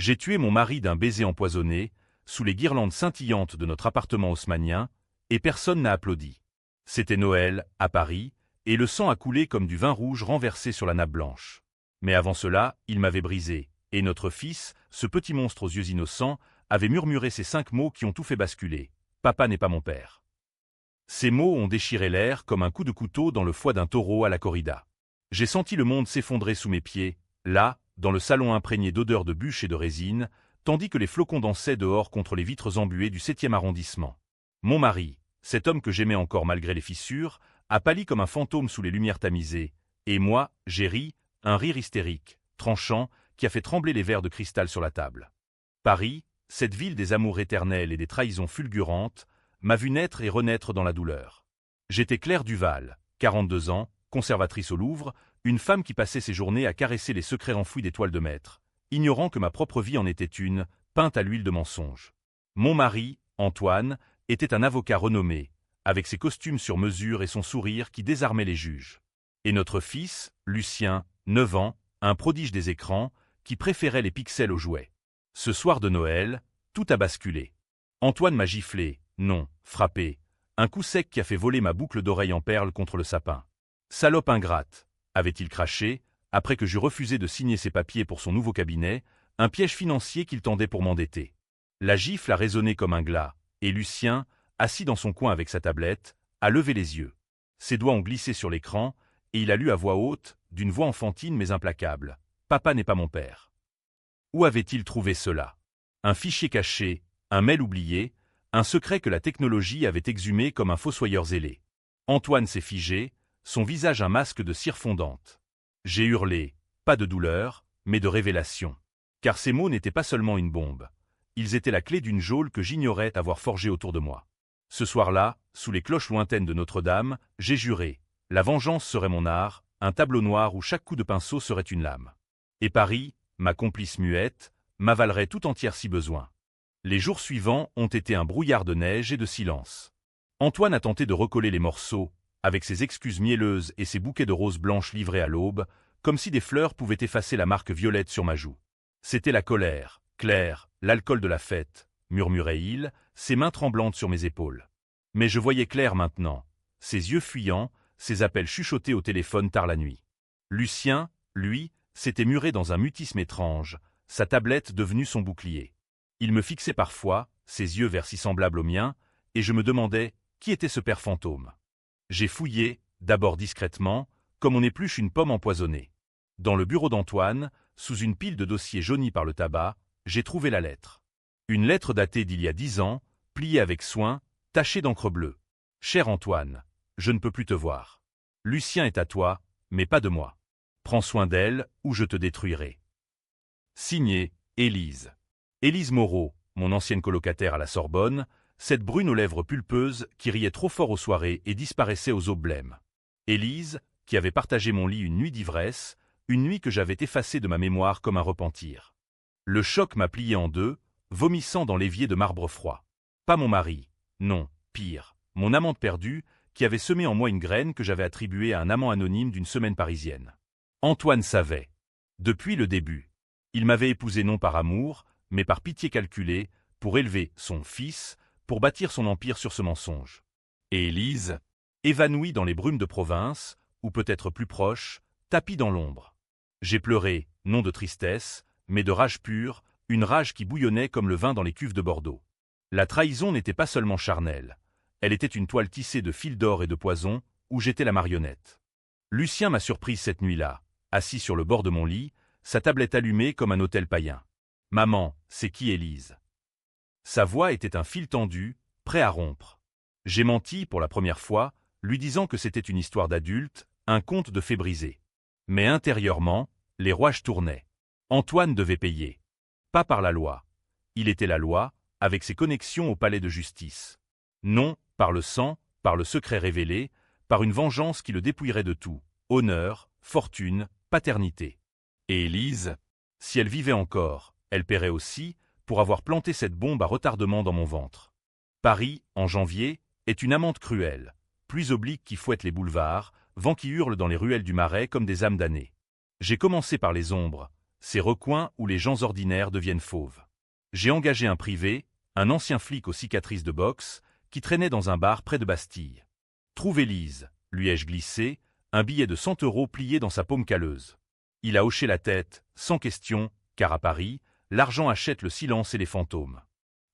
J'ai tué mon mari d'un baiser empoisonné, sous les guirlandes scintillantes de notre appartement haussmannien, et personne n'a applaudi. C'était Noël, à Paris, et le sang a coulé comme du vin rouge renversé sur la nappe blanche. Mais avant cela, il m'avait brisé, et notre fils, ce petit monstre aux yeux innocents, avait murmuré ces 5 mots qui ont tout fait basculer. « Papa n'est pas mon père ». Ces mots ont déchiré l'air comme un coup de couteau dans le foie d'un taureau à la corrida. J'ai senti le monde s'effondrer sous mes pieds, là, dans le salon imprégné d'odeurs de bûches et de résine, tandis que les flocons dansaient dehors contre les vitres embuées du 7e arrondissement. Mon mari, cet homme que j'aimais encore malgré les fissures, a pâli comme un fantôme sous les lumières tamisées, et moi, j'ai ri, un rire hystérique, tranchant, qui a fait trembler les verres de cristal sur la table. Paris, cette ville des amours éternels et des trahisons fulgurantes, m'a vu naître et renaître dans la douleur. J'étais Claire Duval, 42 ans, conservatrice au Louvre, une femme qui passait ses journées à caresser les secrets enfouis des toiles de maître, ignorant que ma propre vie en était une, peinte à l'huile de mensonge. Mon mari, Antoine, était un avocat renommé, avec ses costumes sur mesure et son sourire qui désarmait les juges. Et notre fils, Lucien, 9 ans, un prodige des écrans, qui préférait les pixels aux jouets. Ce soir de Noël, tout a basculé. Antoine m'a giflé, non, frappé, un coup sec qui a fait voler ma boucle d'oreille en perles contre le sapin. Salope ingrate, avait-il craché, après que j'eus refusé de signer ses papiers pour son nouveau cabinet, un piège financier qu'il tendait pour m'endetter. La gifle a résonné comme un glas, et Lucien, assis dans son coin avec sa tablette, a levé les yeux. Ses doigts ont glissé sur l'écran, et il a lu à voix haute, d'une voix enfantine mais implacable. « Papa n'est pas mon père ». Où avait-il trouvé cela? Un fichier caché, un mail oublié, un secret que la technologie avait exhumé comme un fossoyeur zélé. Antoine s'est figé, son visage un masque de cire fondante. J'ai hurlé, pas de douleur, mais de révélation. Car ces mots n'étaient pas seulement une bombe. Ils étaient la clé d'une geôle que j'ignorais avoir forgée autour de moi. Ce soir-là, sous les cloches lointaines de Notre-Dame, j'ai juré. La vengeance serait mon art, un tableau noir où chaque coup de pinceau serait une lame. Et Paris, ma complice muette, m'avalerait tout entière si besoin. Les jours suivants ont été un brouillard de neige et de silence. Antoine a tenté de recoller les morceaux, avec ses excuses mielleuses et ses bouquets de roses blanches livrés à l'aube, comme si des fleurs pouvaient effacer la marque violette sur ma joue. C'était la colère, Claire, l'alcool de la fête, murmurait-il, ses mains tremblantes sur mes épaules. Mais je voyais clair maintenant, ses yeux fuyants, ses appels chuchotés au téléphone tard la nuit. Lucien, lui, s'était muré dans un mutisme étrange, sa tablette devenue son bouclier. Il me fixait parfois, ses yeux verts si semblables aux miens, et je me demandais qui était ce père fantôme. J'ai fouillé, d'abord discrètement, comme on épluche une pomme empoisonnée. Dans le bureau d'Antoine, sous une pile de dossiers jaunis par le tabac, j'ai trouvé la lettre. Une lettre datée d'il y a 10 ans, pliée avec soin, tachée d'encre bleue. « Cher Antoine, je ne peux plus te voir. Lucien est à toi, mais pas de moi. Prends soin d'elle, ou je te détruirai. » Signé, Élise. Élise Moreau, mon ancienne colocataire à la Sorbonne, cette brune aux lèvres pulpeuses qui riait trop fort aux soirées et disparaissait aux aubes blêmes. Élise, qui avait partagé mon lit une nuit d'ivresse, une nuit que j'avais effacée de ma mémoire comme un repentir. Le choc m'a plié en deux, vomissant dans l'évier de marbre froid. Pas mon mari, non, pire, mon amante perdue, qui avait semé en moi une graine que j'avais attribuée à un amant anonyme d'une semaine parisienne. Antoine savait. Depuis le début. Il m'avait épousé non par amour, mais par pitié calculée, pour élever son fils, pour bâtir son empire sur ce mensonge. Et Élise, évanouie dans les brumes de province, ou peut-être plus proche, tapie dans l'ombre. J'ai pleuré, non de tristesse, mais de rage pure, une rage qui bouillonnait comme le vin dans les cuves de Bordeaux. La trahison n'était pas seulement charnelle, elle était une toile tissée de fils d'or et de poison, où j'étais la marionnette. Lucien m'a surprise cette nuit-là, assis sur le bord de mon lit, sa tablette allumée comme un autel païen. « Maman, c'est qui Élise ?» Sa voix était un fil tendu, prêt à rompre. J'ai menti pour la première fois, lui disant que c'était une histoire d'adulte, un conte de fées brisées. Mais intérieurement, les rouages tournaient. Antoine devait payer. Pas par la loi. Il était la loi, avec ses connexions au palais de justice. Non, par le sang, par le secret révélé, par une vengeance qui le dépouillerait de tout, honneur, fortune, paternité. Et Élise, si elle vivait encore, elle paierait aussi, pour avoir planté cette bombe à retardement dans mon ventre. Paris, en janvier, est une amante cruelle, pluie oblique qui fouette les boulevards, vent qui hurle dans les ruelles du Marais comme des âmes damnées. J'ai commencé par les ombres, ces recoins où les gens ordinaires deviennent fauves. J'ai engagé un privé, un ancien flic aux cicatrices de boxe, qui traînait dans un bar près de Bastille. « Trouve Élise », lui ai-je glissé, un billet de 100 € plié dans sa paume calleuse. Il a hoché la tête, sans question, car à Paris, l'argent achète le silence et les fantômes.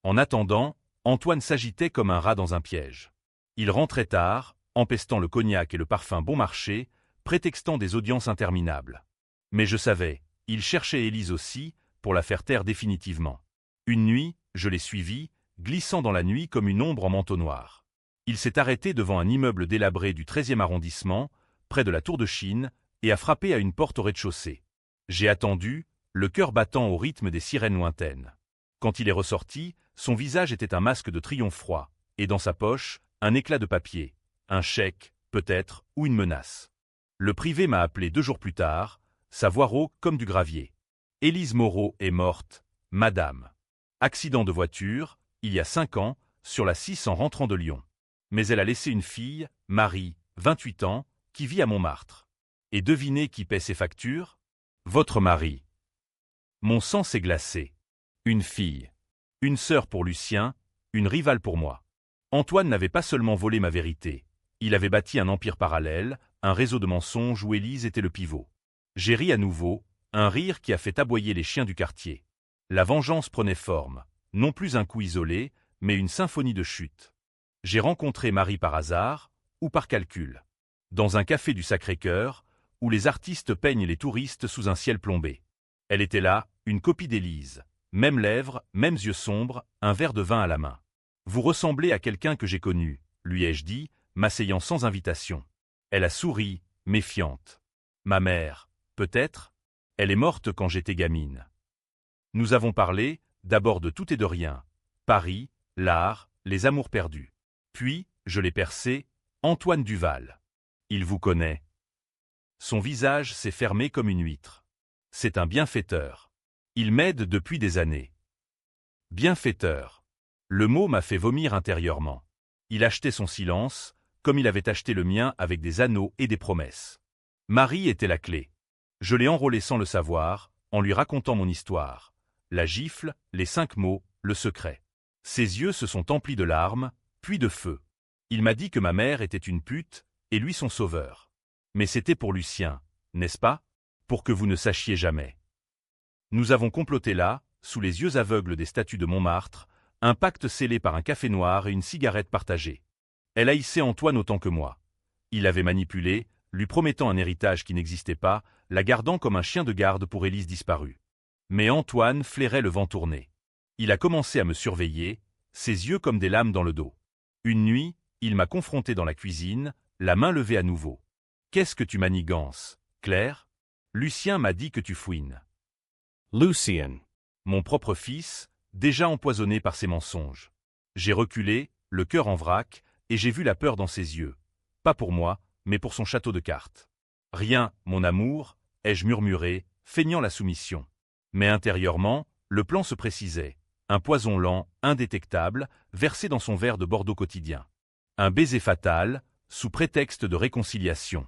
En attendant, Antoine s'agitait comme un rat dans un piège. Il rentrait tard, empestant le cognac et le parfum bon marché, prétextant des audiences interminables. Mais je savais, il cherchait Élise aussi, pour la faire taire définitivement. Une nuit, je l'ai suivi, glissant dans la nuit comme une ombre en manteau noir. Il s'est arrêté devant un immeuble délabré du 13e arrondissement, près de la Tour de Chine, et a frappé à une porte au rez-de-chaussée. J'ai attendu, le cœur battant au rythme des sirènes lointaines. Quand il est ressorti, son visage était un masque de triomphe froid, et dans sa poche, un éclat de papier, un chèque, peut-être, ou une menace. Le privé m'a appelé 2 jours plus tard, sa voix rauque comme du gravier. « Élise Moreau est morte, madame. Accident de voiture, il y a 5 ans, sur la 6 en rentrant de Lyon. Mais elle a laissé une fille, Marie, 28 ans, qui vit à Montmartre. Et devinez qui paie ses factures? Votre mari. » Mon sang s'est glacé. Une fille. Une sœur pour Lucien, une rivale pour moi. Antoine n'avait pas seulement volé ma vérité. Il avait bâti un empire parallèle, un réseau de mensonges où Élise était le pivot. J'ai ri à nouveau, un rire qui a fait aboyer les chiens du quartier. La vengeance prenait forme, non plus un coup isolé, mais une symphonie de chute. J'ai rencontré Marie par hasard, ou par calcul. Dans un café du Sacré-Cœur, où les artistes peignent les touristes sous un ciel plombé. Elle était là, une copie d'Élise. Mêmes lèvres, mêmes yeux sombres, un verre de vin à la main. « Vous ressemblez à quelqu'un que j'ai connu », lui ai-je dit, m'asseyant sans invitation. Elle a souri, méfiante. « Ma mère, peut-être? Elle est morte quand j'étais gamine. » Nous avons parlé, d'abord de tout et de rien. Paris, l'art, les amours perdus. Puis, je l'ai percé, Antoine Duval. Il vous connaît. Son visage s'est fermé comme une huître. C'est un bienfaiteur. Il m'aide depuis des années. Bienfaiteur. Le mot m'a fait vomir intérieurement. Il achetait son silence, comme il avait acheté le mien avec des anneaux et des promesses. Marie était la clé. Je l'ai enrôlé sans le savoir, en lui racontant mon histoire. La gifle, les 5 mots, le secret. Ses yeux se sont emplis de larmes, puis de feu. Il m'a dit que ma mère était une pute, et lui son sauveur. Mais c'était pour Lucien, n'est-ce pas? Pour que vous ne sachiez jamais. Nous avons comploté là, sous les yeux aveugles des statues de Montmartre, un pacte scellé par un café noir et une cigarette partagée. Elle haïssait Antoine autant que moi. Il l'avait manipulée, lui promettant un héritage qui n'existait pas, la gardant comme un chien de garde pour Élise disparue. Mais Antoine flairait le vent tourné. Il a commencé à me surveiller, ses yeux comme des lames dans le dos. Une nuit, il m'a confronté dans la cuisine, la main levée à nouveau. « Qu'est-ce que tu manigances, Claire? Lucien m'a dit que tu fouines. » Lucien. Mon propre fils, déjà empoisonné par ses mensonges. J'ai reculé, le cœur en vrac, et j'ai vu la peur dans ses yeux. Pas pour moi, mais pour son château de cartes. « Rien, mon amour, » ai-je murmuré, feignant la soumission. Mais intérieurement, le plan se précisait. Un poison lent, indétectable, versé dans son verre de Bordeaux quotidien. Un baiser fatal, sous prétexte de réconciliation.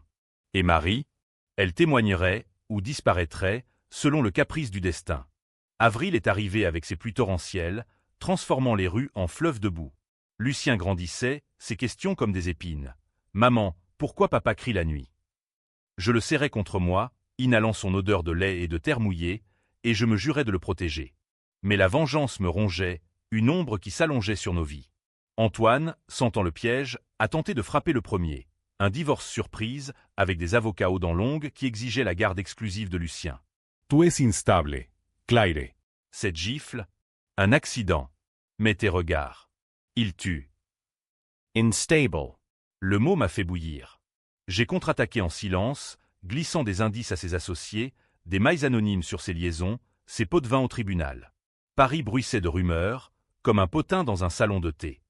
Et Marie? Elle témoignerait, ou disparaîtrait, selon le caprice du destin. Avril est arrivé avec ses pluies torrentielles, transformant les rues en fleuves de boue. Lucien grandissait, ses questions comme des épines. « Maman, pourquoi papa crie la nuit ?» Je le serrais contre moi, inhalant son odeur de lait et de terre mouillée, et je me jurais de le protéger. Mais la vengeance me rongeait, une ombre qui s'allongeait sur nos vies. Antoine, sentant le piège, a tenté de frapper le premier. Un divorce surprise, avec des avocats aux dents longues qui exigeaient la garde exclusive de Lucien. « Tu es instable, Claire. » Cette gifle, un accident. Mais tes regards. Il tue. Instable. Le mot m'a fait bouillir. J'ai contre-attaqué en silence, glissant des indices à ses associés, des mailles anonymes sur ses liaisons, ses pots de vin au tribunal. Paris bruissait de rumeurs, comme un potin dans un salon de thé.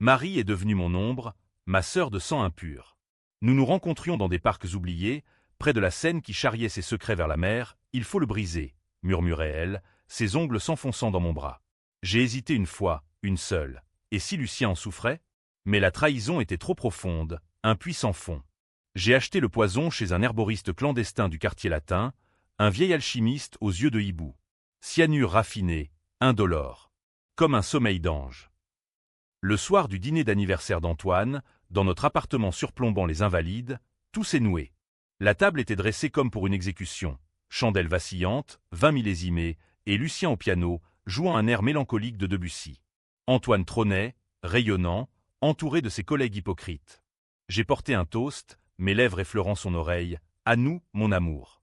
Marie est devenue mon ombre, ma sœur de sang impur. Nous nous rencontrions dans des parcs oubliés, près de la Seine qui charriait ses secrets vers la mer. « Il faut le briser », murmurait-elle, ses ongles s'enfonçant dans mon bras. J'ai hésité une fois, une seule. Et si Lucien en souffrait? Mais la trahison était trop profonde, un puits sans fond. J'ai acheté le poison chez un herboriste clandestin du quartier latin, un vieil alchimiste aux yeux de hibou. Cyanure raffiné, indolore. Comme un sommeil d'ange. Le soir du dîner d'anniversaire d'Antoine, dans notre appartement surplombant les Invalides, tout s'est noué. La table était dressée comme pour une exécution. Chandelle vacillante, vin millésimé, et Lucien au piano, jouant un air mélancolique de Debussy. Antoine trônait, rayonnant, entouré de ses collègues hypocrites. J'ai porté un toast, mes lèvres effleurant son oreille, « À nous, mon amour ».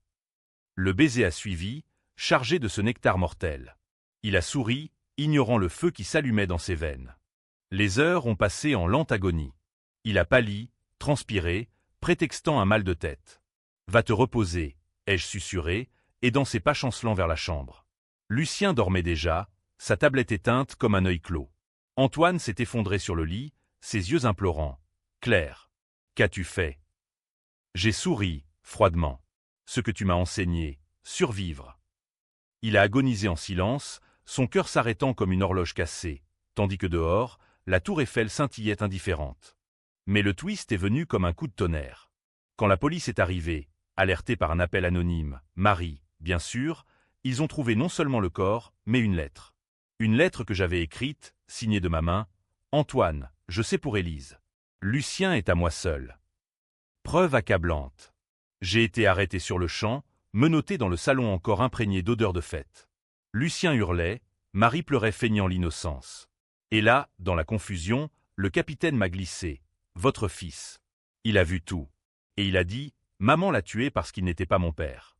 Le baiser a suivi, chargé de ce nectar mortel. Il a souri, ignorant le feu qui s'allumait dans ses veines. Les heures ont passé en lente agonie. Il a pâli, transpiré, prétextant un mal de tête. « Va te reposer », ai-je susurré, aidant ses pas chancelants vers la chambre. Lucien dormait déjà, sa tablette éteinte comme un œil clos. Antoine s'est effondré sur le lit, ses yeux implorants. « Claire, qu'as-tu fait ?» J'ai souri, froidement. « Ce que tu m'as enseigné, survivre. » Il a agonisé en silence, son cœur s'arrêtant comme une horloge cassée, tandis que dehors, la tour Eiffel scintillait indifférente. Mais le twist est venu comme un coup de tonnerre. Quand la police est arrivée, alertée par un appel anonyme, Marie, bien sûr, ils ont trouvé non seulement le corps, mais une lettre. Une lettre que j'avais écrite, signée de ma main, « Antoine, je sais pour Élise. Lucien est à moi seul. » Preuve accablante. J'ai été arrêté sur le champ, menotté dans le salon encore imprégné d'odeur de fête. Lucien hurlait, Marie pleurait feignant l'innocence. Et là, dans la confusion, le capitaine m'a glissé. « Votre fils. » Il a vu tout. Et il a dit, « Maman l'a tué parce qu'il n'était pas mon père. »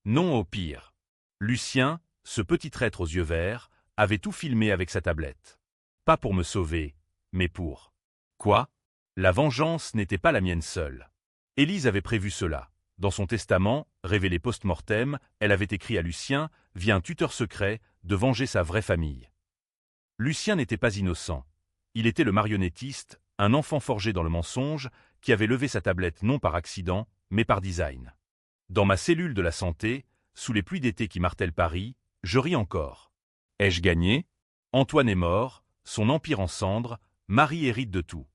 Non, au pire. Lucien, ce petit traître aux yeux verts, avait tout filmé avec sa tablette. Pas pour me sauver, mais pour... Quoi? La vengeance n'était pas la mienne seule. Élise avait prévu cela. Dans son testament, révélé post-mortem, elle avait écrit à Lucien, via un tuteur secret, de venger sa vraie famille. Lucien n'était pas innocent. Il était le marionnettiste, un enfant forgé dans le mensonge, qui avait levé sa tablette non par accident, mais par design. Dans ma cellule de la santé, sous les pluies d'été qui martèlent Paris, je ris encore. Ai-je gagné? Antoine est mort, son empire en cendres, Marie hérite de tout.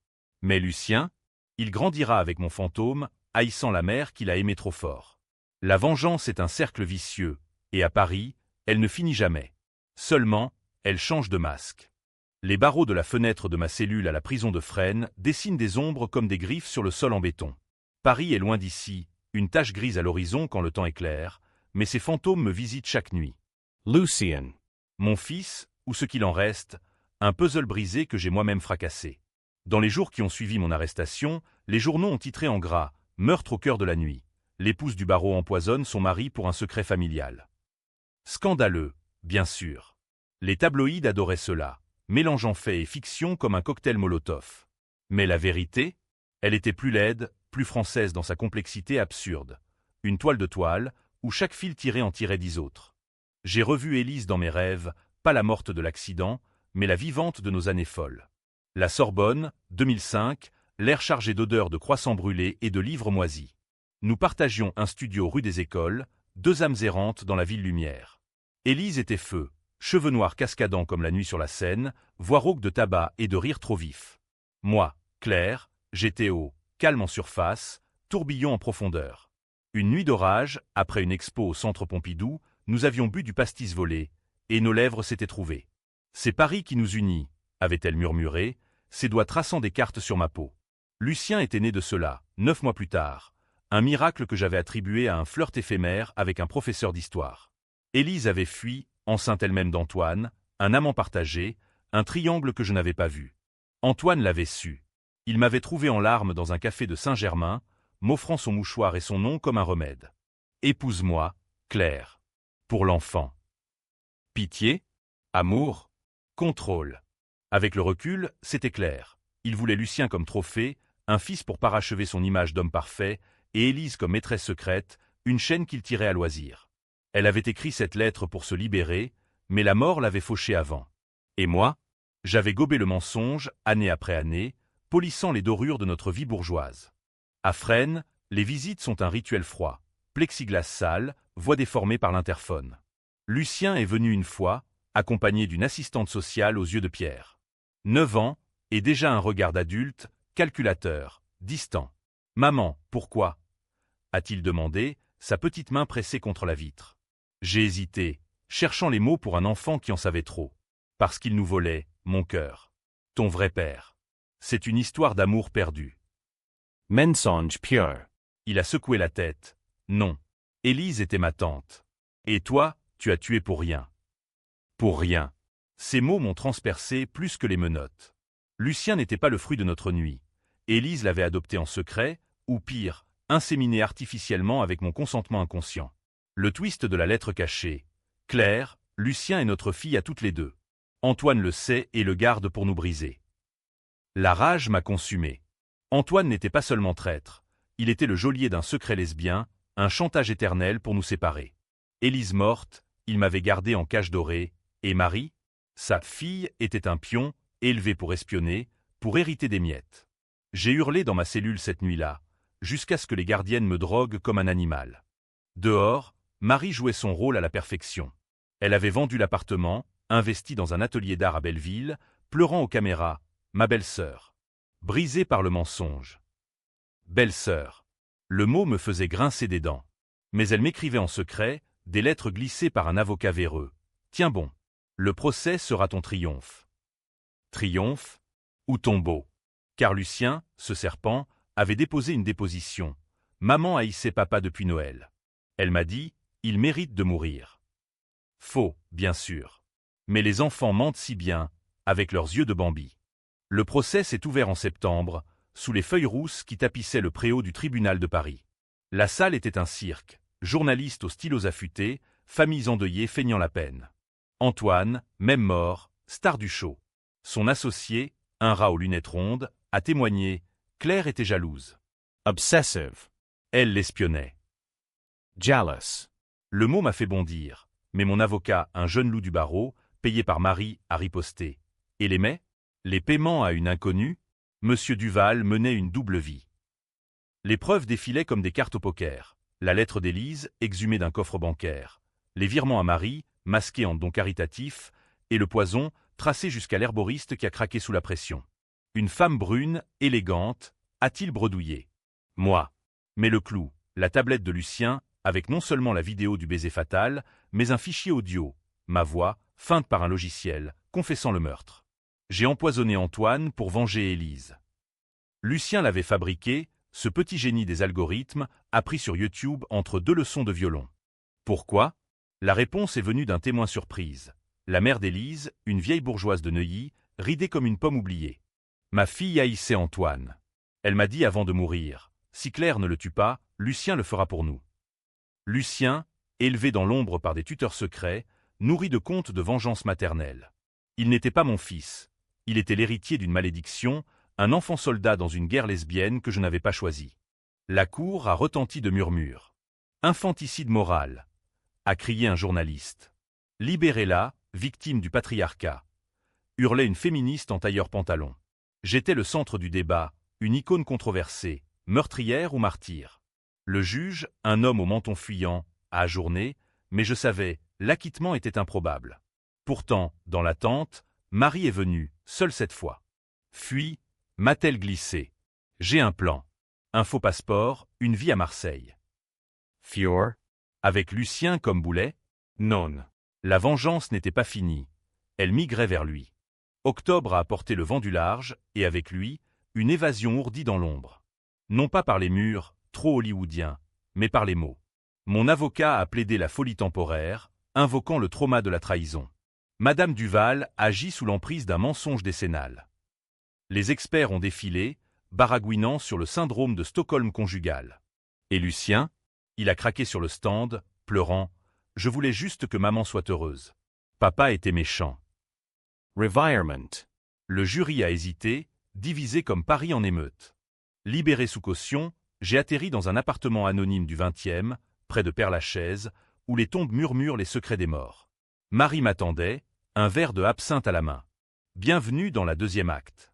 Mais Lucien, il grandira avec mon fantôme, haïssant la mère qu'il a aimée trop fort. La vengeance est un cercle vicieux, et à Paris, elle ne finit jamais. Seulement, elle change de masque. Les barreaux de la fenêtre de ma cellule à la prison de Fresnes dessinent des ombres comme des griffes sur le sol en béton. Paris est loin d'ici, une tache grise à l'horizon quand le temps est clair, mais ces fantômes me visitent chaque nuit. Lucien. Mon fils, ou ce qu'il en reste, un puzzle brisé que j'ai moi-même fracassé. Dans les jours qui ont suivi mon arrestation, les journaux ont titré en gras « Meurtre au cœur de la nuit. L'épouse du barreau empoisonne son mari pour un secret familial. » Scandaleux, bien sûr. Les tabloïds adoraient cela, mélangeant faits et fiction comme un cocktail Molotov. Mais la vérité, elle était plus laide, plus française dans sa complexité absurde. Une toile de toile, où chaque fil tiré en tirait 10 autres. J'ai revu Élise dans mes rêves, pas la morte de l'accident, mais la vivante de nos années folles. La Sorbonne, 2005, l'air chargé d'odeurs de croissants brûlés et de livres moisis. Nous partagions un studio rue des Écoles, deux âmes errantes dans la ville lumière. Élise était feu, cheveux noirs cascadants comme la nuit sur la Seine, voix rauque de tabac et de rire trop vif. Moi, Claire, j'étais haut, calme en surface, tourbillon en profondeur. Une nuit d'orage, après une expo au centre Pompidou, nous avions bu du pastis volé, et nos lèvres s'étaient trouvées. C'est Paris qui nous unit, avait-elle murmuré, ses doigts traçant des cartes sur ma peau. Lucien était né de cela, 9 mois plus tard, un miracle que j'avais attribué à un flirt éphémère avec un professeur d'histoire. Élise avait fui, enceinte elle-même d'Antoine, un amant partagé, un triangle que je n'avais pas vu. Antoine l'avait su. Il m'avait trouvé en larmes dans un café de Saint-Germain, m'offrant son mouchoir et son nom comme un remède. Épouse-moi, Claire. Pour l'enfant. Pitié? Amour? Contrôle. Avec le recul, c'était clair. Il voulait Lucien comme trophée, un fils pour parachever son image d'homme parfait, et Élise comme maîtresse secrète, une chaîne qu'il tirait à loisir. Elle avait écrit cette lettre pour se libérer, mais la mort l'avait fauchée avant. Et moi? J'avais gobé le mensonge, année après année, polissant les dorures de notre vie bourgeoise. À Fresnes, les visites sont un rituel froid. Plexiglas sale, voix déformée par l'interphone. Lucien est venu une fois, accompagné d'une assistante sociale aux yeux de pierre. 9 ans, et déjà un regard d'adulte, calculateur, distant. « Maman, pourquoi ?» a-t-il demandé, sa petite main pressée contre la vitre. J'ai hésité, cherchant les mots pour un enfant qui en savait trop. Parce qu'il nous volait, mon cœur. Ton vrai père. C'est une histoire d'amour perdu. Mensonge pur. Il a secoué la tête. Non. Élise était ma tante. Et toi, tu as tué pour rien. Pour rien. Ces mots m'ont transpercé plus que les menottes. Lucien n'était pas le fruit de notre nuit. Élise l'avait adopté en secret, ou pire, inséminé artificiellement avec mon consentement inconscient. Le twist de la lettre cachée. Claire, Lucien est notre fille à toutes les deux. Antoine le sait et le garde pour nous briser. La rage m'a consumé. Antoine n'était pas seulement traître, il était le geôlier d'un secret lesbien, un chantage éternel pour nous séparer. Élise morte, il m'avait gardé en cage dorée, et Marie, sa fille, était un pion, élevé pour espionner, pour hériter des miettes. J'ai hurlé dans ma cellule cette nuit-là, jusqu'à ce que les gardiennes me droguent comme un animal. Dehors, Marie jouait son rôle à la perfection. Elle avait vendu l'appartement, investi dans un atelier d'art à Belleville, pleurant aux caméras, ma belle-sœur. Brisée par le mensonge. Belle-sœur. Le mot me faisait grincer des dents. Mais elle m'écrivait en secret, des lettres glissées par un avocat véreux. Tiens bon. Le procès sera ton triomphe. Triomphe ou tombeau. Car Lucien, ce serpent, avait déposé une déposition. Maman haïssait papa depuis Noël. Elle m'a dit, il mérite de mourir. Faux, bien sûr. Mais les enfants mentent si bien, avec leurs yeux de Bambi. Le procès s'est ouvert en septembre, sous les feuilles rousses qui tapissaient le préau du tribunal de Paris. La salle était un cirque, journalistes aux stylos affûtés, familles endeuillées feignant la peine. Antoine, même mort, star du show. Son associé, un rat aux lunettes rondes, a témoigné, Claire était jalouse. Obsessive. Elle l'espionnait. Jealous. Le mot m'a fait bondir, mais mon avocat, un jeune loup du barreau, payé par Marie, a riposté. Et les mets? Les paiements à une inconnue? Monsieur Duval menait une double vie. Les preuves défilaient comme des cartes au poker. La lettre d'Élise, exhumée d'un coffre bancaire. Les virements à Marie, masqués en dons caritatifs. Et le poison, tracé jusqu'à l'herboriste qui a craqué sous la pression. Une femme brune, élégante, a-t-il bredouillé? Moi. Mais le clou, la tablette de Lucien, avec non seulement la vidéo du baiser fatal, mais un fichier audio, ma voix, feinte par un logiciel, confessant le meurtre. J'ai empoisonné Antoine pour venger Élise. Lucien l'avait fabriqué, ce petit génie des algorithmes, appris sur YouTube entre 2 leçons de violon. Pourquoi? La réponse est venue d'un témoin surprise. La mère d'Élise, une vieille bourgeoise de Neuilly, ridée comme une pomme oubliée. Ma fille haïssait Antoine. Elle m'a dit avant de mourir, si Claire ne le tue pas, Lucien le fera pour nous. Lucien, élevé dans l'ombre par des tuteurs secrets, nourri de contes de vengeance maternelle. Il n'était pas mon fils. Il était l'héritier d'une malédiction, un enfant soldat dans une guerre lesbienne que je n'avais pas choisie. La cour a retenti de murmures. Infanticide moral, a crié un journaliste. Libérez-la, victime du patriarcat, hurlait une féministe en tailleur-pantalon. J'étais le centre du débat, une icône controversée, meurtrière ou martyr. Le juge, un homme au menton fuyant, a ajourné, mais je savais, l'acquittement était improbable. Pourtant, dans l'attente, Marie est venue, seule cette fois. Fuis, m'a-t-elle glissé. J'ai un plan. Un faux passeport, une vie à Marseille. Fior. Avec Lucien comme boulet? Non. La vengeance n'était pas finie. Elle migrait vers lui. Octobre a apporté le vent du large, et avec lui, une évasion ourdie dans l'ombre. Non pas par les murs, trop hollywoodiens, mais par les mots. Mon avocat a plaidé la folie temporaire, invoquant le trauma de la trahison. Madame Duval agit sous l'emprise d'un mensonge décennal. Les experts ont défilé, baragouinant sur le syndrome de Stockholm conjugal. Et Lucien? Il a craqué sur le stand, pleurant. Je voulais juste que maman soit heureuse. Papa était méchant. Revirement. Le jury a hésité, divisé comme Paris en émeute. Libéré sous caution, j'ai atterri dans un appartement anonyme du 20e, près de Père-Lachaise, où les tombes murmurent les secrets des morts. Marie m'attendait, un verre de absinthe à la main. Bienvenue dans la 2e acte.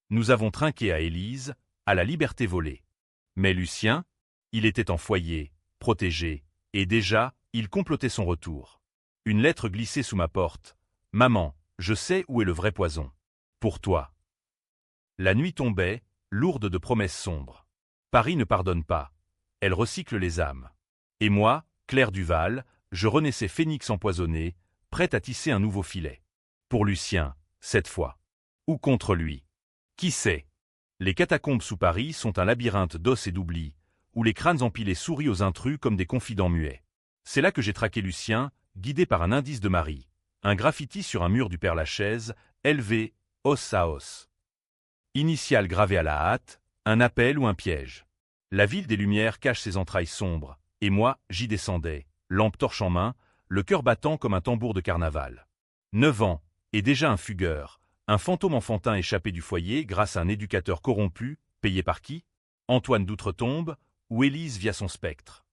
Nous avons trinqué à Élise, à la liberté volée. Mais Lucien, il était en foyer, protégé, et déjà, il complotait son retour. Une lettre glissée sous ma porte. Maman, je sais où est le vrai poison. Pour toi. La nuit tombait, lourde de promesses sombres. Paris ne pardonne pas. Elle recycle les âmes. Et moi, Claire Duval, je renaissais phénix empoisonné, prête à tisser un nouveau filet. Pour Lucien, cette fois. Ou contre lui. Qui sait? Les catacombes sous Paris sont un labyrinthe d'os et d'oubli, où les crânes empilés sourient aux intrus comme des confidents muets. C'est là que j'ai traqué Lucien, guidé par un indice de Marie. Un graffiti sur un mur du Père-Lachaise, élevé, os à os. Initial gravé à la hâte, un appel ou un piège. La ville des Lumières cache ses entrailles sombres, et moi, j'y descendais, lampe torche en main, le cœur battant comme un tambour de carnaval. 9 ans, et déjà un fugueur, un fantôme enfantin échappé du foyer grâce à un éducateur corrompu, payé par qui? Antoine d'Outre-Tombe, ou Élise via son spectre.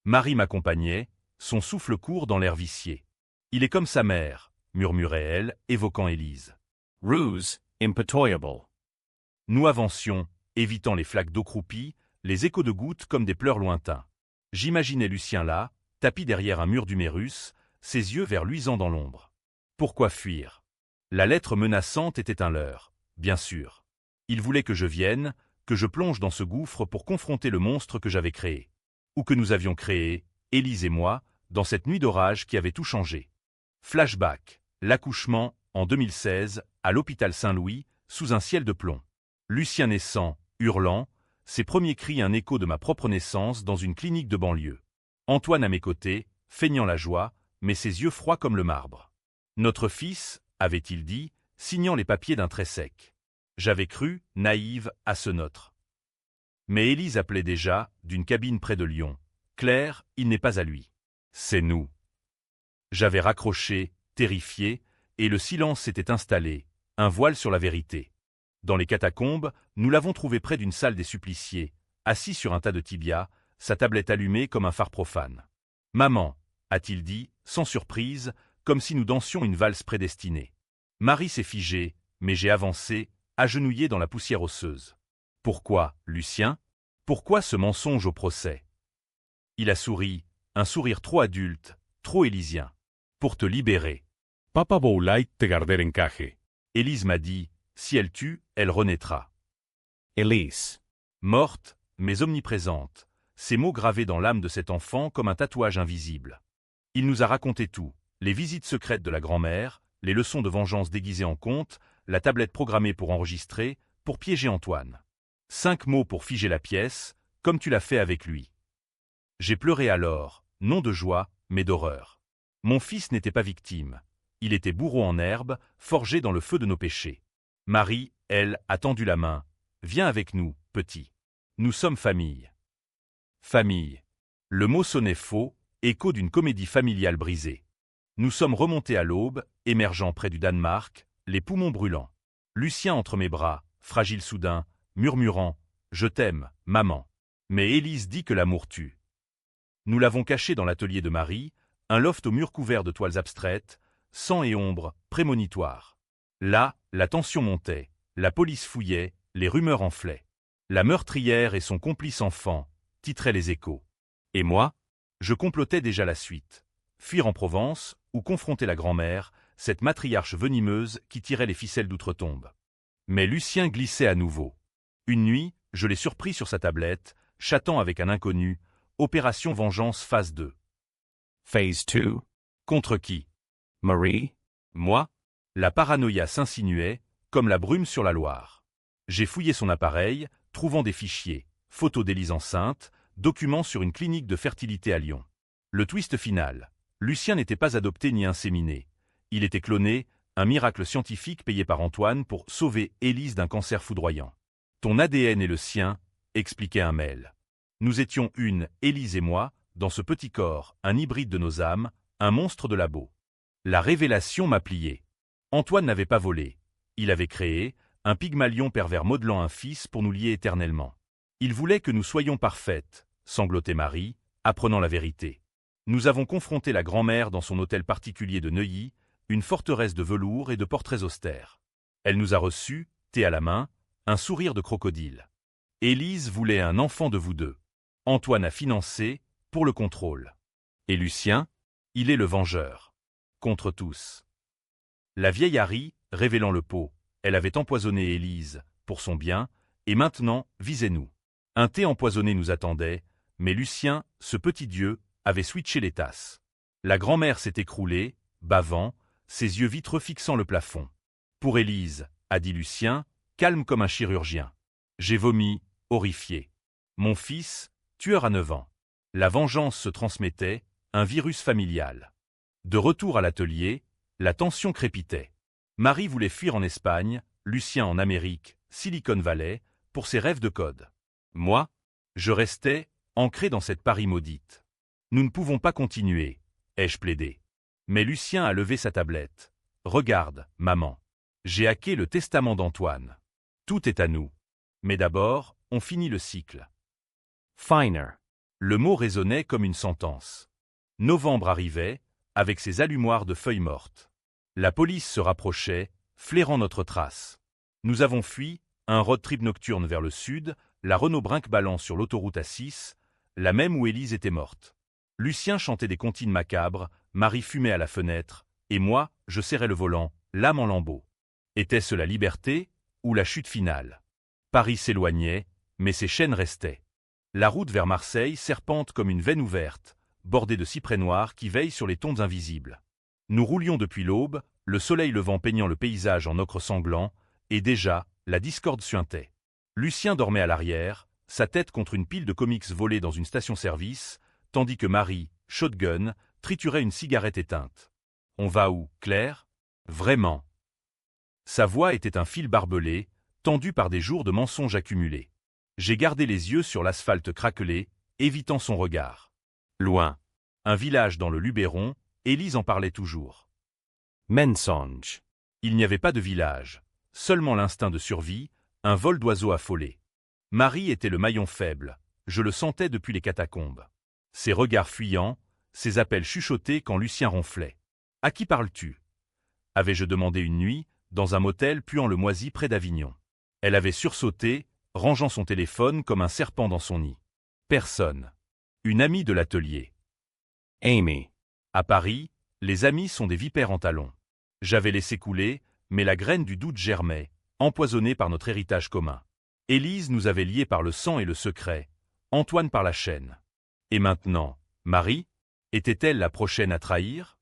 Marie m'accompagnait, son souffle court dans l'air vicié. Il est comme sa mère, murmurait-elle, évoquant Élise. Ruse, impetoyable. Nous avancions, évitant les flaques d'eau croupie, les échos de gouttes comme des pleurs lointains. J'imaginais Lucien là, tapi derrière un mur d'humérus, ses yeux verluisants dans l'ombre. Pourquoi fuir? La lettre menaçante était un leurre, bien sûr. Il voulait que je vienne, que je plonge dans ce gouffre pour confronter le monstre que j'avais créé. Ou que nous avions créé, Élise et moi, dans cette nuit d'orage qui avait tout changé. Flashback, l'accouchement, en 2016, à l'hôpital Saint-Louis, sous un ciel de plomb. Lucien naissant, hurlant, ses premiers cris un écho de ma propre naissance dans une clinique de banlieue. Antoine à mes côtés, feignant la joie, mais ses yeux froids comme le marbre. Notre fils, avait-il dit, signant les papiers d'un trait sec. J'avais cru, naïve, à ce nôtre. Mais Élise appelait déjà, d'une cabine près de Lyon. Claire, il n'est pas à lui. C'est nous. J'avais raccroché, terrifié, et le silence s'était installé, un voile sur la vérité. Dans les catacombes, nous l'avons trouvé près d'une salle des suppliciés, assis sur un tas de tibias, sa tablette allumée comme un phare profane. « Maman », a-t-il dit, sans surprise, comme si nous dansions une valse prédestinée. Marie s'est figée, mais j'ai avancé, agenouillé dans la poussière osseuse. Pourquoi, Lucien? Pourquoi ce mensonge au procès? Il a souri, un sourire trop adulte, trop élysien. Pour te libérer. Papa voulait te garder en cage. Élise m'a dit, si elle tue, elle renaîtra. Elise. Morte, mais omniprésente, ces mots gravés dans l'âme de cet enfant comme un tatouage invisible. Il nous a raconté tout, les visites secrètes de la grand-mère, les leçons de vengeance déguisées en contes, la tablette programmée pour enregistrer, pour piéger Antoine. 5 mots pour figer la pièce, comme tu l'as fait avec lui. J'ai pleuré alors, non de joie, mais d'horreur. Mon fils n'était pas victime. Il était bourreau en herbe, forgé dans le feu de nos péchés. Marie, elle, a tendu la main. Viens avec nous, petit. Nous sommes famille. Famille. Le mot sonnait faux, écho d'une comédie familiale brisée. Nous sommes remontés à l'aube, émergeant près du Danemark, les poumons brûlants. Lucien entre mes bras, fragile soudain, murmurant « Je t'aime, maman ». Mais Élise dit que l'amour tue. Nous l'avons caché dans l'atelier de Marie, un loft aux murs couverts de toiles abstraites, sang et ombre, prémonitoires. Là, la tension montait, la police fouillait, les rumeurs enflaient. La meurtrière et son complice enfant, titraient les échos. Et moi, je complotais déjà la suite. Fuir en Provence, ou confronter la grand-mère, cette matriarche venimeuse qui tirait les ficelles d'outre-tombe. Mais Lucien glissait à nouveau. Une nuit, je l'ai surpris sur sa tablette, chattant avec un inconnu, Opération Vengeance phase 2. Phase 2. Contre qui? Marie. Moi? La paranoïa s'insinuait, comme la brume sur la Loire. J'ai fouillé son appareil, trouvant des fichiers, photos d'Élise enceinte, documents sur une clinique de fertilité à Lyon. Le twist final. Lucien n'était pas adopté ni inséminé. Il était cloné, un miracle scientifique payé par Antoine pour sauver Élise d'un cancer foudroyant. Ton ADN est le sien, expliquait un mail. Nous étions une, Élise et moi, dans ce petit corps, un hybride de nos âmes, un monstre de labo. La révélation m'a plié. Antoine n'avait pas volé. Il avait créé un Pygmalion pervers modelant un fils pour nous lier éternellement. Il voulait que nous soyons parfaites, sanglotait Marie, apprenant la vérité. Nous avons confronté la grand-mère dans son hôtel particulier de Neuilly, une forteresse de velours et de portraits austères. Elle nous a reçus, thé à la main, un sourire de crocodile. Élise voulait un enfant de vous deux. Antoine a financé, pour le contrôle. Et Lucien? Il est le vengeur. Contre tous. La vieille Harry, révélant le pot, elle avait empoisonné Élise, pour son bien, et maintenant, visez-nous. Un thé empoisonné nous attendait, mais Lucien, ce petit dieu, avait switché les tasses. La grand-mère s'est écroulée, bavant, ses yeux vitreux fixant le plafond. « Pour Élise », a dit Lucien, calme comme un chirurgien. J'ai vomi, horrifié. Mon fils, tueur à 9 ans. La vengeance se transmettait, un virus familial. De retour à l'atelier, la tension crépitait. Marie voulait fuir en Espagne, Lucien en Amérique, Silicon Valley, pour ses rêves de code. Moi, je restais, ancré dans cette Paris maudite. Nous ne pouvons pas continuer, ai-je plaidé. Mais Lucien a levé sa tablette. Regarde, maman. J'ai hacké le testament d'Antoine. Tout est à nous. Mais d'abord, on finit le cycle. Finer. Le mot résonnait comme une sentence. Novembre arrivait, avec ses allumoirs de feuilles mortes. La police se rapprochait, flairant notre trace. Nous avons fui, un road trip nocturne vers le sud, la Renault brinque-ballant sur l'autoroute A6, la même où Élise était morte. Lucien chantait des comptines macabres, Marie fumait à la fenêtre, et moi, je serrais le volant, l'âme en lambeaux. Était-ce la liberté ou la chute finale? Paris s'éloignait, mais ses chaînes restaient. La route vers Marseille serpente comme une veine ouverte, bordée de cyprès noirs qui veillent sur les tombes invisibles. Nous roulions depuis l'aube, le soleil levant peignant le paysage en ocre sanglant, et déjà, la discorde suintait. Lucien dormait à l'arrière, sa tête contre une pile de comics volés dans une station-service, tandis que Marie, shotgun, triturait une cigarette éteinte. On va où, Claire? Vraiment. Sa voix était un fil barbelé, tendu par des jours de mensonges accumulés. J'ai gardé les yeux sur l'asphalte craquelé, évitant son regard. Loin. Un village dans le Luberon, Élise en parlait toujours. Mensonge. Il n'y avait pas de village, seulement l'instinct de survie, un vol d'oiseaux affolé. Marie était le maillon faible, je le sentais depuis les catacombes. Ses regards fuyants, ses appels chuchotés quand Lucien ronflait. « À qui parles-tu » avais-je demandé une nuit, dans un motel puant le moisi près d'Avignon. Elle avait sursauté, rangeant son téléphone comme un serpent dans son nid. Personne. Une amie de l'atelier. Amy. À Paris, les amis sont des vipères en talons. J'avais laissé couler, mais la graine du doute germait, empoisonnée par notre héritage commun. Élise nous avait liés par le sang et le secret, Antoine par la chaîne. Et maintenant, Marie, était-elle la prochaine à trahir?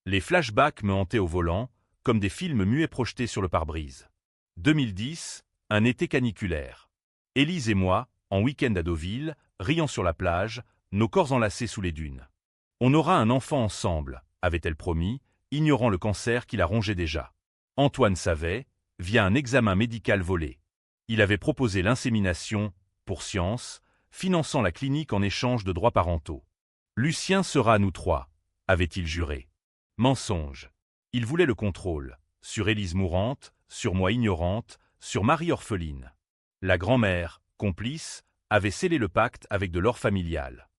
Les flashbacks me hantaient au volant, comme des films muets projetés sur le pare-brise. 2010, un été caniculaire. Élise et moi, en week-end à Deauville, riant sur la plage, nos corps enlacés sous les dunes. On aura un enfant ensemble, avait-elle promis, ignorant le cancer qui la rongeait déjà. Antoine savait, via un examen médical volé. Il avait proposé l'insémination, pour science, finançant la clinique en échange de droits parentaux. Lucien sera à nous 3, avait-il juré. Mensonge. Il voulait le contrôle, sur Élise mourante, sur moi ignorante, sur Marie orpheline. La grand-mère, complice, avait scellé le pacte avec de l'or familial.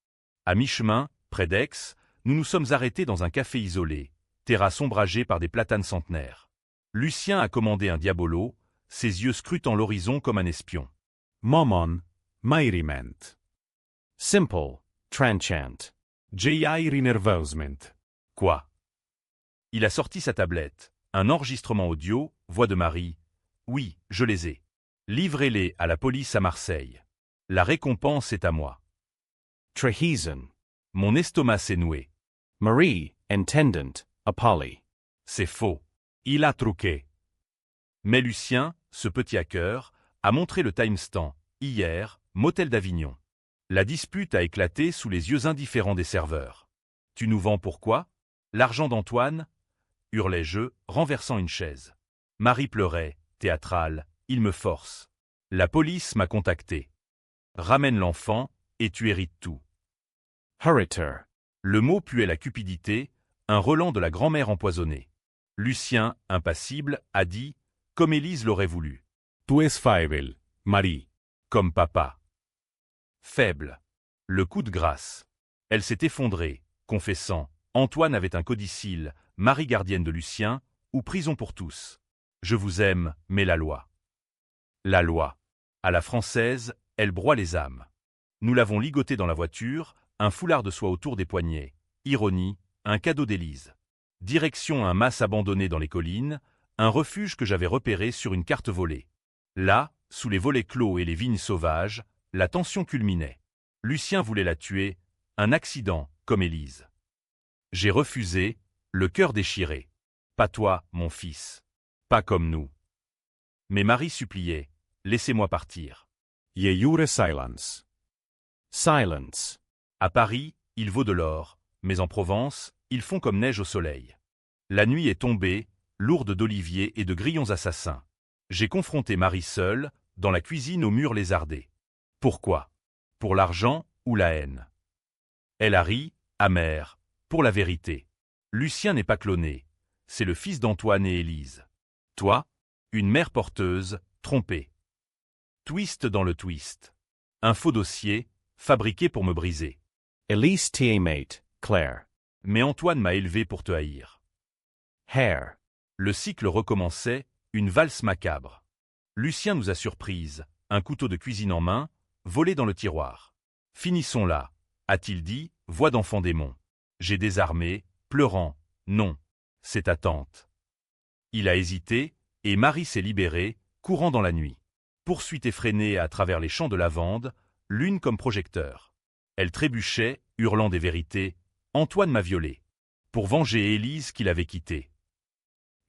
À mi-chemin, près d'Aix, nous nous sommes arrêtés dans un café isolé, terrasse ombragée par des platanes centenaires. Lucien a commandé un diabolo, ses yeux scrutant l'horizon comme un espion. Momon, mairiment. Simple. Trenchant. J.I. nerveusement. Quoi? Il a sorti sa tablette, un enregistrement audio, voix de Marie. Oui, je les ai. Livrez-les à la police à Marseille. La récompense est à moi. Treason. Mon estomac s'est noué. Marie, intendant, Apolly. C'est faux. Il a truqué. Mais Lucien, ce petit hacker, a montré le timestamp, hier, motel d'Avignon. La dispute a éclaté sous les yeux indifférents des serveurs. Tu nous vends pourquoi? L'argent d'Antoine? Hurlai-je, renversant une chaise. Marie pleurait, théâtrale, il me force. La police m'a contacté. Ramène l'enfant, et tu hérites tout. Hurriter. Le mot puait la cupidité, un relent de la grand-mère empoisonnée. Lucien, impassible, a dit, comme Élise l'aurait voulu. Tu es faible, Marie. Comme papa. Faible. Le coup de grâce. Elle s'est effondrée, confessant, Antoine avait un codicille, Marie gardienne de Lucien, ou prison pour tous. Je vous aime, mais la loi. La loi. À la française, elle broie les âmes. Nous l'avons ligoté dans la voiture, un foulard de soie autour des poignets. Ironie, un cadeau d'Élise. Direction un mas abandonné dans les collines, un refuge que j'avais repéré sur une carte volée. Là, sous les volets clos et les vignes sauvages, la tension culminait. Lucien voulait la tuer, un accident, comme Élise. J'ai refusé, le cœur déchiré. Pas toi, mon fils. Pas comme nous. Mais Marie suppliait, laissez-moi partir. Iure silence. Silence. À Paris, il vaut de l'or, mais en Provence, ils font comme neige au soleil. La nuit est tombée, lourde d'oliviers et de grillons assassins. J'ai confronté Marie seule, dans la cuisine aux murs lézardés. Pourquoi? Pour l'argent ou la haine? Elle a ri, amère, pour la vérité. Lucien n'est pas cloné, c'est le fils d'Antoine et Élise. Toi, une mère porteuse, trompée. Twist dans le twist. Un faux dossier, fabriqué pour me briser. Elise ta mate, Claire. Mais Antoine m'a élevé pour te haïr. Hair. Le cycle recommençait, une valse macabre. Lucien nous a surprises, un couteau de cuisine en main, volé dans le tiroir. Finissons là, a-t-il dit, voix d'enfant démon. J'ai désarmé, pleurant, non, c'est ta tante. Il a hésité, et Marie s'est libérée, courant dans la nuit. Poursuite effrénée à travers les champs de lavande, l'une comme projecteur. Elle trébuchait, hurlant des vérités. Antoine m'a violée. Pour venger Élise qui l'avait quittée.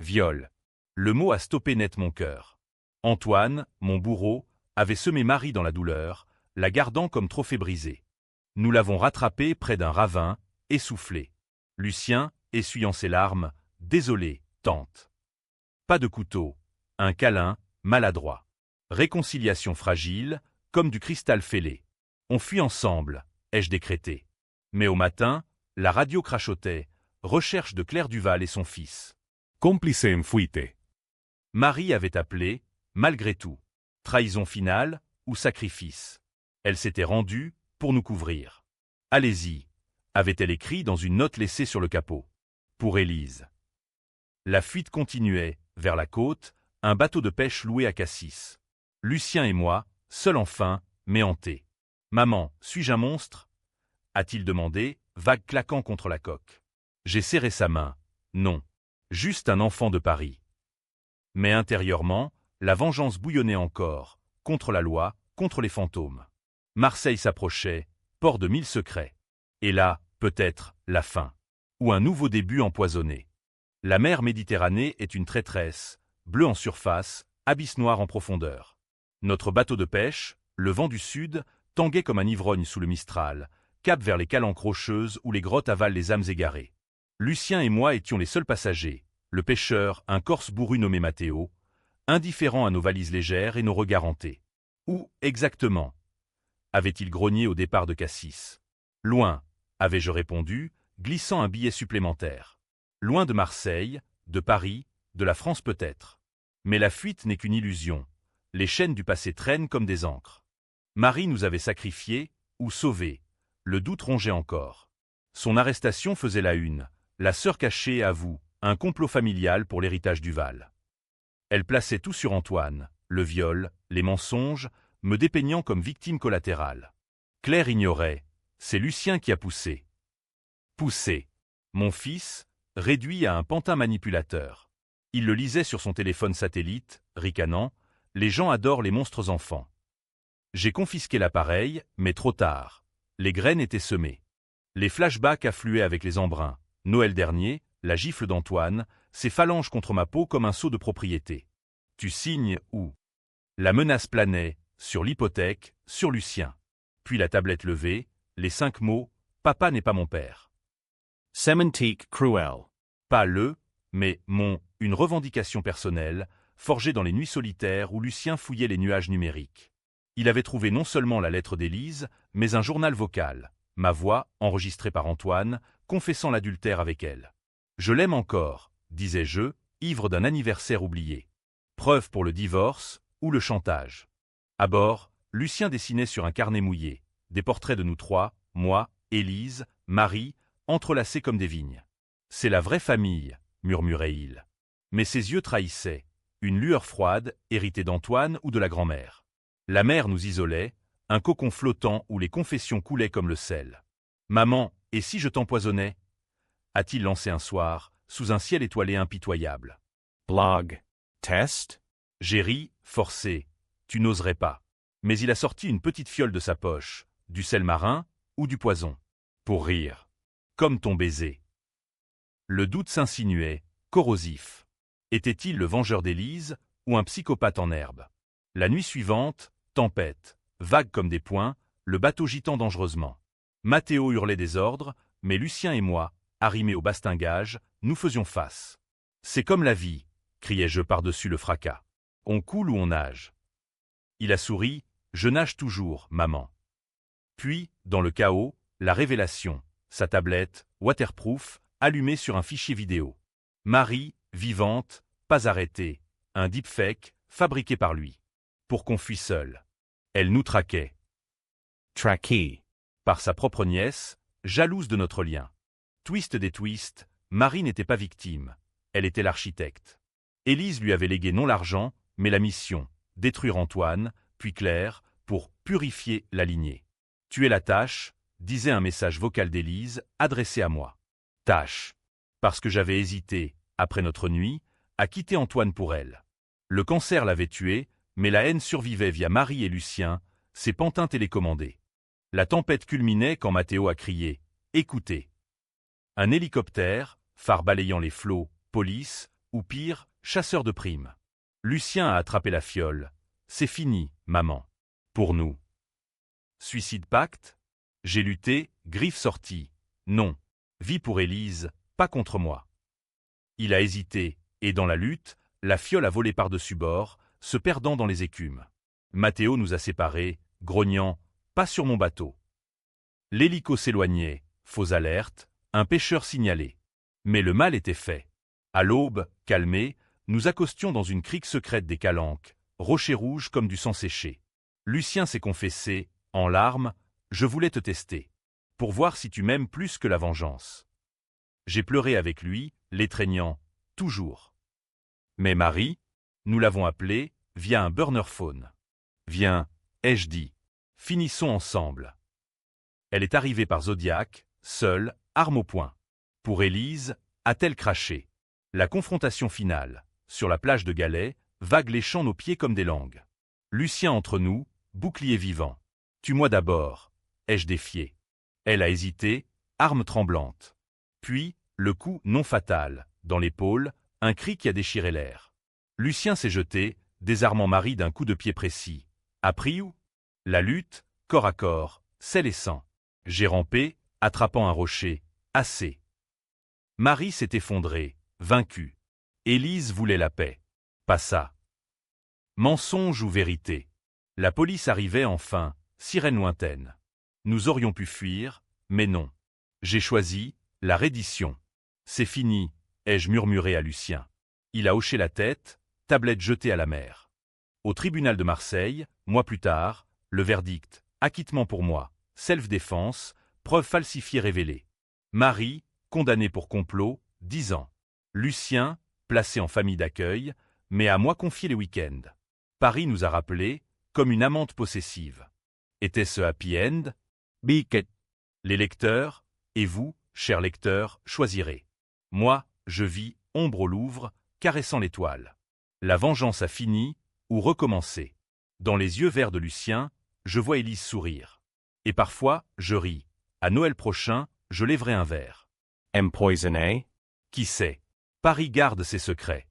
Viol. Le mot a stoppé net mon cœur. Antoine, mon bourreau, avait semé Marie dans la douleur, la gardant comme trophée brisé. Nous l'avons rattrapée près d'un ravin, essoufflé. Lucien, essuyant ses larmes, désolé, tante. Pas de couteau, un câlin, maladroit. Réconciliation fragile, comme du cristal fêlé. On fuit ensemble, ai-je décrété. Mais au matin, la radio crachotait, recherche de Claire Duval et son fils. Complice in fuite. Marie avait appelé, malgré tout. Trahison finale ou sacrifice. Elle s'était rendue pour nous couvrir. Allez-y, avait-elle écrit dans une note laissée sur le capot. Pour Élise. La fuite continuait, vers la côte, un bateau de pêche loué à Cassis. Lucien et moi, seuls enfin, mais hantés. Maman, suis-je un monstre? A-t-il demandé, vague claquant contre la coque. J'ai serré sa main. Non. Juste un enfant de Paris. Mais intérieurement, la vengeance bouillonnait encore, contre la loi, contre les fantômes. Marseille s'approchait, port de 1000 secrets. Et là, peut-être, la fin. Ou un nouveau début empoisonné. La mer Méditerranée est une traîtresse, bleue en surface, abysse noir en profondeur. Notre bateau de pêche, le vent du sud, tanguait comme un ivrogne sous le Mistral, cap vers les calanques rocheuses où les grottes avalent les âmes égarées. Lucien et moi étions les seuls passagers, le pêcheur, un Corse bourru nommé Matteo, indifférent à nos valises légères et nos regards hantés. Où, exactement? Avait-il grogné au départ de Cassis? Loin, avais-je répondu, glissant un billet supplémentaire. Loin de Marseille, de Paris, de la France peut-être. Mais la fuite n'est qu'une illusion. Les chaînes du passé traînent comme des ancres. Marie nous avait sacrifiés, ou sauvés. Le doute rongeait encore. Son arrestation faisait la une. La sœur cachée avoue, un complot familial pour l'héritage Duval. Elle plaçait tout sur Antoine, le viol, les mensonges, me dépeignant comme victime collatérale. Claire ignorait, c'est Lucien qui a poussé. Poussé. Mon fils, réduit à un pantin manipulateur. Il le lisait sur son téléphone satellite, ricanant, les gens adorent les monstres enfants. J'ai confisqué l'appareil, mais trop tard. Les graines étaient semées. Les flashbacks affluaient avec les embruns. Noël dernier, la gifle d'Antoine, ses phalanges contre ma peau comme un sceau de propriété. Tu signes où? La menace planait, sur l'hypothèque, sur Lucien. Puis la tablette levée, les 5 mots, papa n'est pas mon père. Semantique cruel. Pas le, mais mon, une revendication personnelle, forgée dans les nuits solitaires où Lucien fouillait les nuages numériques. Il avait trouvé non seulement la lettre d'Élise, mais un journal vocal, ma voix, enregistrée par Antoine, confessant l'adultère avec elle. Je l'aime encore, disais-je, ivre d'un anniversaire oublié. Preuve pour le divorce ou le chantage. À bord, Lucien dessinait sur un carnet mouillé, des portraits de nous trois, moi, Élise, Marie, entrelacés comme des vignes. C'est la vraie famille, murmurait-il. Mais ses yeux trahissaient, une lueur froide, héritée d'Antoine ou de la grand-mère. La mer nous isolait, un cocon flottant où les confessions coulaient comme le sel. Maman, et si je t'empoisonnais? A-t-il lancé un soir, sous un ciel étoilé impitoyable. Blog. Test. J'ai ri, forcé. Tu n'oserais pas. Mais il a sorti une petite fiole de sa poche, du sel marin ou du poison. Pour rire. comme ton baiser. Le doute s'insinuait, corrosif. Était-il le vengeur d'Élise ou un psychopathe en herbe? La nuit suivante, tempête, vague comme des poings, le bateau gitant dangereusement. Mathéo hurlait des ordres, mais Lucien et moi, arrimés au bastingage, nous faisions face. « C'est comme la vie !» criai-je par-dessus le fracas. « On coule ou on nage ?» Il a souri. « Je nage toujours, maman. » Puis, dans le chaos, la révélation, sa tablette, waterproof, allumée sur un fichier vidéo. Marie, vivante, pas arrêtée, un deepfake, fabriqué par lui. Pour qu'on fuit seul. Elle nous traquait. Traquee. Par sa propre nièce, jalouse de notre lien. Twist des twists, Marie n'était pas victime. Elle était l'architecte. Élise lui avait légué non l'argent, mais la mission, détruire Antoine, puis Claire, pour purifier la lignée. Tuer la tâche, disait un message vocal d'Élise, adressé à moi. Tâche. Parce que j'avais hésité, après notre nuit, à quitter Antoine pour elle. Le cancer l'avait tué, mais la haine survivait via Marie et Lucien, ses pantins télécommandés. La tempête culminait quand Mathéo a crié « Écoutez !» Un hélicoptère, phare balayant les flots, police, ou pire, chasseur de primes. Lucien a attrapé la fiole. C'est fini, maman. Pour nous. Suicide pacte? J'ai lutté, griffes sorties. Non. Vie pour Élise, pas contre moi. Il a hésité, et dans la lutte, la fiole a volé par-dessus bord, se perdant dans les écumes. Mathéo nous a séparés, grognant « Pas sur mon bateau ». L'hélico s'éloignait, faux alerte, un pêcheur signalé. Mais le mal était fait. À l'aube, calmés, nous accostions dans une crique secrète des Calanques, rochers rouges comme du sang séché. Lucien s'est confessé, en larmes, « Je voulais te tester, pour voir si tu m'aimes plus que la vengeance. » J'ai pleuré avec lui, l'étreignant, toujours. Mais Marie, nous l'avons appelée, via un burner phone. « Viens, ai-je dit. Finissons ensemble. » Elle est arrivée par Zodiac, seule, arme au poing. Pour Élise, a-t-elle craché? La confrontation finale, sur la plage de Galets, vague léchant nos pieds comme des langues. Lucien entre nous, bouclier vivant. Tue-moi d'abord, ai-je défié. Elle a hésité, arme tremblante. Puis, le coup non fatal, dans l'épaule, un cri qui a déchiré l'air. Lucien s'est jeté, désarmant Marie d'un coup de pied précis. Appris où? La lutte, corps à corps, sel et sang. J'ai rampé, attrapant un rocher, assez. Marie s'est effondrée, vaincue. Élise voulait la paix. Pas ça. Mensonge ou vérité? La police arrivait enfin, sirène lointaine. Nous aurions pu fuir, mais non. J'ai choisi la reddition. C'est fini, ai-je murmuré à Lucien. Il a hoché la tête, tablette jetée à la mer. Au tribunal de Marseille, mois plus tard, le verdict, acquittement pour moi, self-défense, preuve falsifiée révélée. Marie, condamnée pour complot, 10 ans. Lucien, placé en famille d'accueil, mais à moi confié les week-ends. Paris nous a rappelés, comme une amante possessive. Était-ce happy end? Beacon. Les lecteurs, et vous, chers lecteurs, choisirez. Moi, je vis, ombre au Louvre, caressant l'étoile. La vengeance a fini, ou recommencé. Dans les yeux verts de Lucien, je vois Élise sourire. Et parfois, je ris. À Noël prochain, je lèverai un verre. Empoisonné. Qui sait? Paris garde ses secrets.